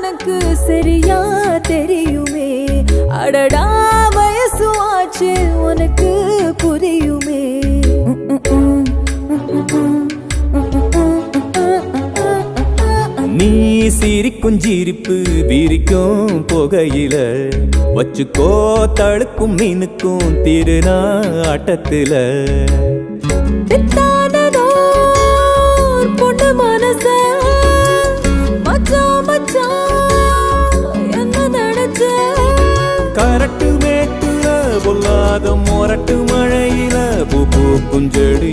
உனக்கு சரியா தெரியுமே அடடா வயசு ஆச்சு உனக்கு புரியுமே நீ சிரிக்கும் சிரிப்பு விரிக்கும் புகையில வச்சுக்கோ தழுக்கும் மீனுக்கும் திருநா ஆட்டத்துல பொண்ணு மனச மச்சான் மச்சான் என்ன நினைச்ச கரட்டு மேட்டுல பொல்லாத மொரட்டு மழையில பூ பூக்கும் செடி